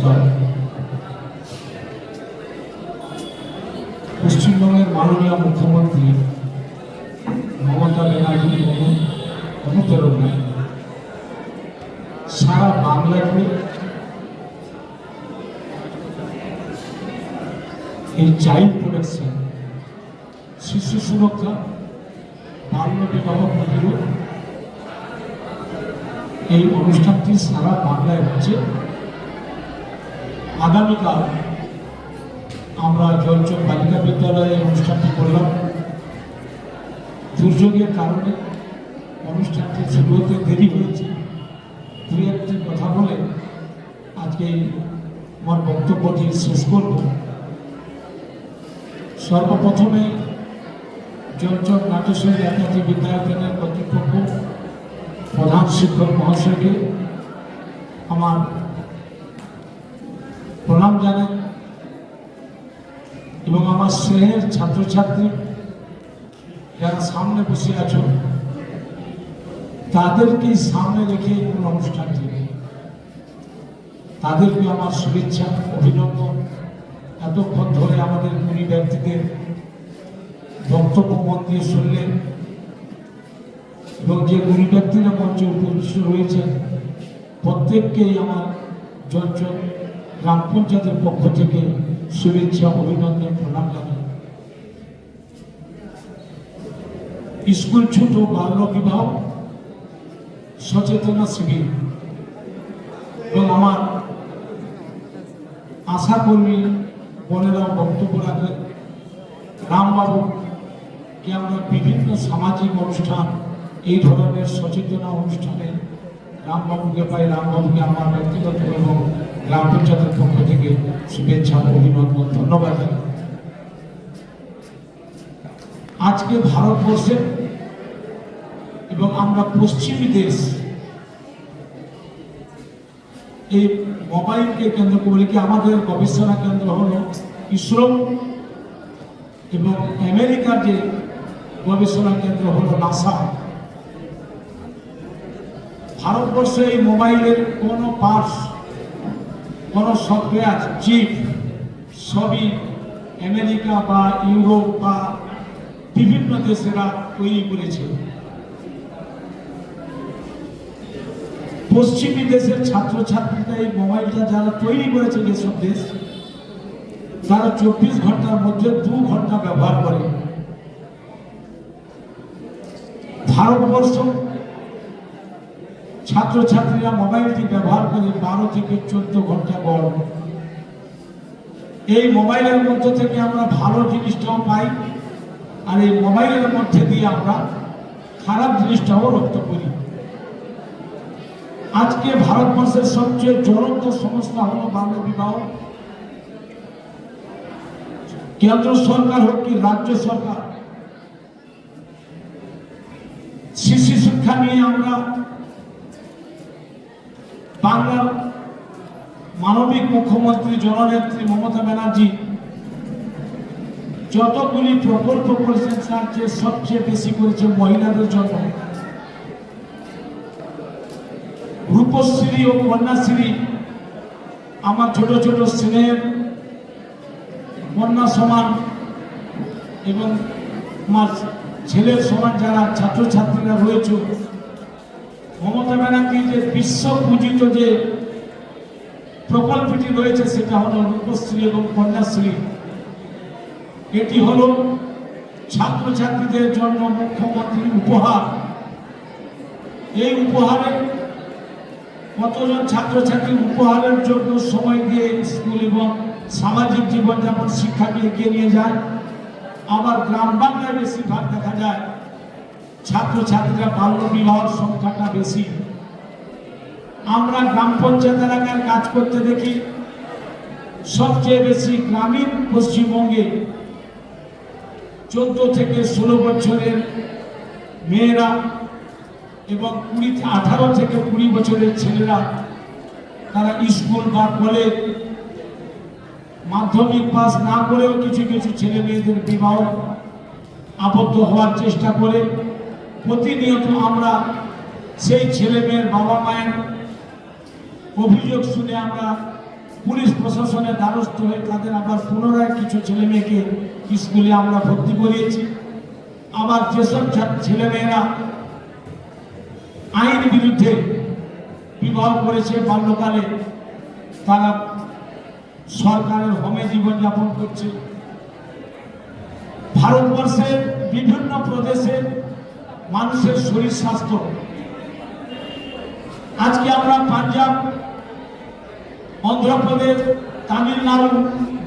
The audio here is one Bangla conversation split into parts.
নমস্কার। পশ্চিমবঙ্গের মাননীয় মুখ্যমন্ত্রী মমতা ব্যানার্জির অনুপ্রেরণায় সারা বাংলাকে এই চাইল্ড প্রোটেকশন, শিশু সুরক্ষা, বাল্য বিবাহ প্রতিরোধ, এই অনুষ্ঠানটি সারা বাংলায় হচ্ছে। আগামীকাল আমরা জলচক বালিকা বিদ্যালয়ে অনুষ্ঠানটি করলাম। দুর্যোগের কারণে অনুষ্ঠানটি শুরু হতে দেরি হয়েছে। দু একটি কথা বলে আজকে আমার বক্তব্যটি শেষ করব। সর্বপ্রথমে জলচক নাটেশ্বরী একাডেমি বিদ্যায়তনের কর্তৃপক্ষ, প্রধান শিক্ষক মহাশয়কে আমার প্রণাম জানাই এবং আমার স্নেহের ছাত্রছাত্রী যারা সামনে বসে আছো তাদেরকে সামনে রেখে কোন অনুষ্ঠানটি, তাদেরকে আমার শুভেচ্ছা, অভিনন্দন। এতক্ষণ ধরে আমাদের গুণী ব্যক্তিদের বক্তব্য মন দিয়ে শুনলেন এবং যে গুণী ব্যক্তিরা মঞ্চে উপস্থিত রয়েছেন প্রত্যেককেই আমার জলচক গ্রাম পঞ্চায়েতের পক্ষ থেকে শুভেচ্ছা, অভিনন্দন, প্রণাম জানাই। স্কুল ছোট বাল্য বিবাহ সচেতনা শিবির এবং আমার আশা কর্মী বোনেরাও বক্তব্য রাখলেন। রামবাবুকে আমরা বিভিন্ন সামাজিক অনুষ্ঠান, এই ধরনের সচেতনা অনুষ্ঠানে রামবাবুকে পাই। রামবাবুকে আমার ব্যক্তিগত এবং গ্রাম পঞ্চায়েতের পক্ষ থেকে শুভেচ্ছা, অভিনন্দন, ধন্যবাদ। আজকে ভারতবর্ষে এবং আমরা পশ্চিমী দেশ এই মোবাইলকে কেন্দ্র করে কি আমাদের গবেষণা কেন্দ্র হলো ইসরো এবং আমেরিকার যে গবেষণা কেন্দ্র হলো নাসা। ভারতবর্ষে এই মোবাইলের কোনো পার্টস, কোনো সফটওয়্যার, চিপ সবই আমেরিকা বা ইউরোপ বা বিভিন্ন দেশেরা তৈরি করেছে। পশ্চিমী দেশের ছাত্রছাত্রীরা এই মোবাইলটা যারা তৈরি করেছে, যেসব দেশ, তারা 24 ঘন্টার মধ্যে 2 ঘন্টা ব্যবহার করে। ভারতবর্ষ ছাত্রছাত্রীরা মোবাইলটি ব্যবহার করে 12 থেকে 14 ঘন্টা গড়। এই মোবাইলের মধ্যে থেকে আমরা ভালো জিনিসটাও পাই, আর এই মোবাইলের মধ্যে দিয়ে আমরা খারাপ জিনিসটাও রপ্ত করি। আজকে ভারতবর্ষের সবচেয়ে জ্বলন্ত সমস্যা হলো বাল্য বিবাহ। কেন্দ্র সরকার হোক কি রাজ্য সরকার, শিশু শিক্ষা নিয়ে আমরা বাংলার মানবিক মুখ্যমন্ত্রী জননেত্রী মমতা ব্যানার্জি যতগুলি প্রকল্প করেছেন তার চেয়ে সবচেয়ে বেশি করেছে মহিলাদের জন্য। রূপশ্রী ও কন্যাশ্রী, আমার ছোট ছোট স্নেহের কন্যা সমান এবং আমার ছেলের সমান যারা ছাত্রছাত্রীরা রয়েছে, মমতা ব্যানার্জি যে বিশ্ব পূজিত যে প্রকল্পটি রয়েছে সেটা হলো রূপশ্রী এবং কন্যাশ্রী। এটি হলো ছাত্রছাত্রীদের জন্য মুখ্যমন্ত্রীর উপহার। এই উপহারে কতজন ছাত্রছাত্রী উপহারের জন্য সময় দিয়ে স্কুল এবং সামাজিক জীবনযাপন শিক্ষাকে এগিয়ে নিয়ে যায়। আবার গ্রাম বাংলায় বেশিরভাগ দেখা যায় ছাত্রছাত্রীরা বাল্য বিবাহের সংখ্যাটা বেশি। আমরা গ্রাম পঞ্চায়েত এলাকায় কাজ করতে দেখি সবচেয়ে বেশি গ্রামীণ পশ্চিমবঙ্গে 14 থেকে 16 বছরের মেয়েরা এবং 18 থেকে 20 বছরের ছেলেরা তারা স্কুল বা কলেজ মাধ্যমিক পাস না করেও কিছু কিছু ছেলে মেয়েদের বিবাহ আবদ্ধ হওয়ার চেষ্টা করে। প্রতিনিয়ত আমরা সেই ছেলে মেয়ের বাবা মায়ের অভিযোগ শুনে আমরা পুলিশ প্রশাসনের দ্বারস্থ হয়ে তাদের আবার পুনরায় কিছু ছেলে মেয়েকে স্কুলে আমরা ভর্তি করিয়েছি। আবার যেসব ছেলেমেয়েরা আইন বিরুদ্ধে বিবাহ করেছে বাল্যকালে, তারা সরকারের হোমে জীবনযাপন করছে। ভারতবর্ষের বিভিন্ন প্রদেশের মানুষের শরীর স্বাস্থ্য, আজকে আমরা পাঞ্জাব, অন্ধ্রপ্রদেশ, তামিলনাড়ু,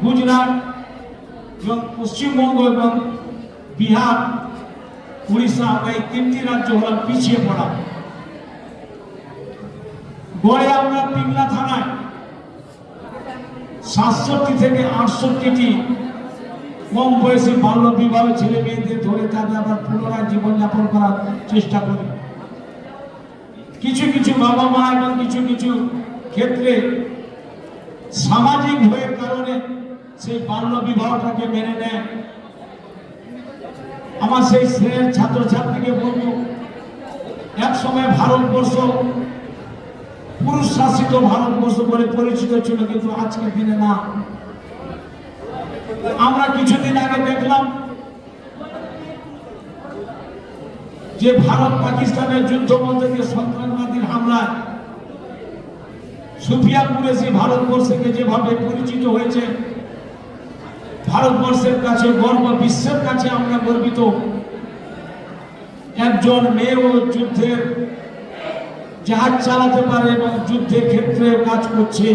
গুজরাট এবং পশ্চিমবঙ্গ এবং বিহার, উড়িষ্যা, এই তিনটি রাজ্য হল পিছিয়ে পড়া। গড়ে আমরা পিংলা থানায় 67 থেকে 68টি কম বয়সী বাল্য বিবাহ ছেলে মেয়েদের ধরে তাদের আবার পুনরায় জীবনযাপন করার চেষ্টা করি। কিছু কিছু বাবা মা এবং কিছু কিছু ক্ষেত্রে সামাজিক ভয়ের কারণে সেই বাল্য বিবাহটাকে মেনে নেয়। আমার সেই শ্রেণীর ছাত্রছাত্রীকে বলবো, এক সময় ভারতবর্ষ পুরুষ শাসিত ভারতবর্ষ বলে পরিচিত ছিল, কিন্তু আজকের দিনে না। আমরা কিছুদিন আগে দেখলাম যে ভারত পাকিস্তানের যুদ্ধ মধ্যে দিয়ে সন্ত্রাসবাদীর হামলায় সুফিয়া কুরেশি ভারতবর্ষকে যেভাবে পরিচিত হয়েছে, ভারতবর্ষের কাছে গর্ব, বিশ্বের কাছে আমরা গর্বিত। একজন মেয়েও যুদ্ধের জাহাজ চালাতে পারে এবং যুদ্ধের ক্ষেত্রে কাজ করছে।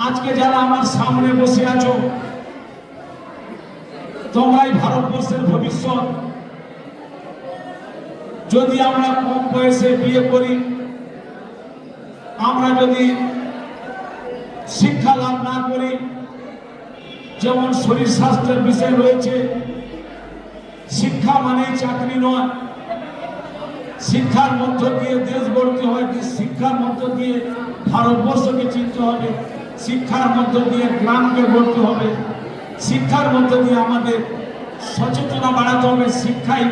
আজকে যারা আমার সামনে বসে আছো, তোমরাই ভারতবর্ষের ভবিষ্যৎ। যদি আমরা কম বয়সে বিয়ে করি, আমরা যদি শিক্ষা লাভ না করি, যেমন শরীর স্বাস্থ্যের বিষয় রয়েছে, শিক্ষা মানেই চাকরি নয়। শিক্ষার মধ্য দিয়ে দেশ গড়তে হয়, শিক্ষার মধ্য দিয়ে ভারতবর্ষকে চিনতে হবে, শিক্ষার মধ্য দিয়ে গ্রামকে গড়তে হবে, শিক্ষার মধ্য দিয়ে আমাদের সচেতনতা বাড়াতে হবে। শিক্ষাই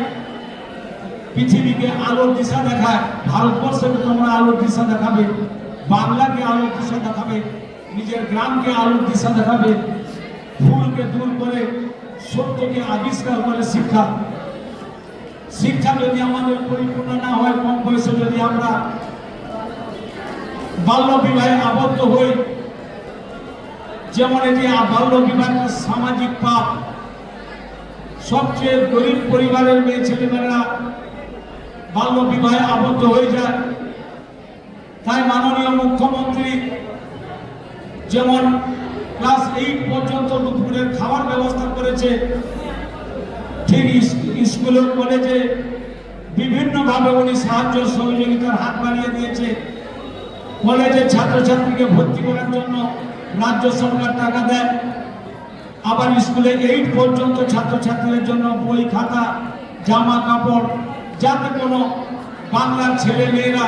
পৃথিবীকে আলোর দিশা দেখায়। ভারতবর্ষকে তোমরা আলোর দিশা দেখাবে, বাংলাকে আলোর দিশা দেখাবে, নিজের গ্রামকে আলোর দিশা দেখাবে। ভুলকে দূর করে সত্যকে আবিষ্কার করে শিক্ষা। শিক্ষা যদি আমাদের পরিপূর্ণ না হয়, কম বয়সে যদি আমরা বাল্য বিবাহে আবদ্ধ হই, যেমন এটি বাল্য বিবাহ সামাজিক পাপ। সবচেয়ে গরিব পরিবারের মেয়ে ছেলেমেয়েরা বাল্য বিবাহে আবদ্ধ হয়ে যায়। তাই মাননীয় মুখ্যমন্ত্রী যেমন ক্লাস 8 পর্যন্ত দুপুরের খাবার ব্যবস্থা করেছে, ঠিক স্কুলে কলেজে বিভিন্নভাবে উনি সাহায্য সহযোগিতার হাত বাড়িয়ে দিয়েছে। কলেজে ছাত্রছাত্রীকে ভর্তি করার জন্য রাজ্য সরকার টাকা দেয়। আবার স্কুলে 8 পর্যন্ত ছাত্রছাত্রীদের জন্য বই, খাতা, জামা কাপড়, যাতে কোনো বাংলার ছেলে মেয়েরা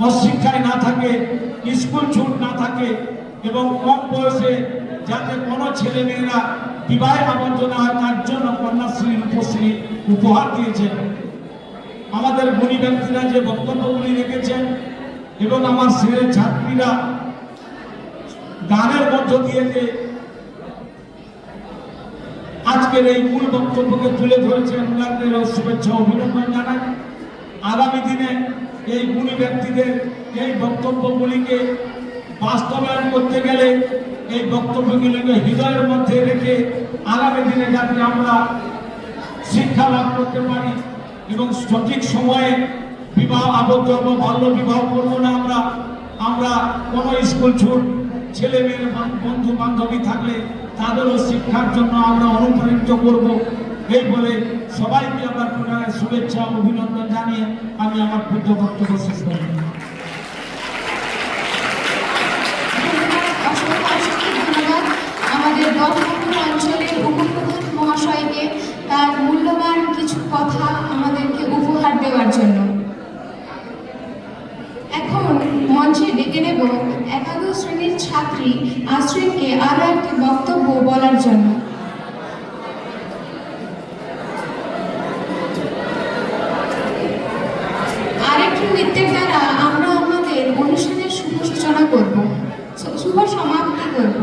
অশিক্ষায় না থাকে, স্কুল ছুট না থাকে এবং কম বয়সে যাতে কোনো ছেলে মেয়েরা বিবাহে আবদ্ধ না হয়, তার জন্য কন্যাশ্রী, রূপশ্রী উপহার দিয়েছেন। আমাদের গুণী ব্যক্তিরা যে বক্তব্যগুলি রেখেছেন এবং আমার শ্রেণীর ছাত্রীরা গানের মধ্য দিয়ে যে আজকের এই মূল বক্তব্যকে তুলে ধরেছেন, ওনাদের শুভেচ্ছা অভিনন্দন জানাই। আগামী দিনে এই গুণী ব্যক্তিদের এই বক্তব্যগুলিকে বাস্তবায়ন করতে গেলে এই বক্তব্যগুলিকে হৃদয়ের মধ্যে রেখে আগামী দিনে যাতে আমরা শিক্ষা লাভ করতে পারি এবং সঠিক সময়ে বিবাহ আবদ্ধ হব, বাল্য বিবাহ করবো না। আমরা কোনো স্কুল ছুট, ছেলে মেয়ের বন্ধু বান্ধবী থাকলে তাদেরও শিক্ষার জন্য আমরা অনুপ্রাণিত করব। এই বলে সবাইকে আবার পুনরায় শুভেচ্ছা অভিনন্দন জানিয়ে আমি আমার ক্ষুদ্র বক্তব্য শেষ করি। আমাদের দক্ষিণ অঞ্চলের উপপ্রধান মহাশয়কে তার মূল্যবান কিছু কথা আমাদেরকে উপহার দেওয়ার জন্য। এখন মঞ্চে ডেকে নেব একাদশ শ্রেণীর ছাত্রী আশ্রিনকে আরো একটি বক্তব্য বলার জন্য। আরেকটি নৃত্যের দ্বারা আমরা আমাদের অনুষ্ঠানের শুভ সূচনা করব। শুভ সমাপ্তি করব।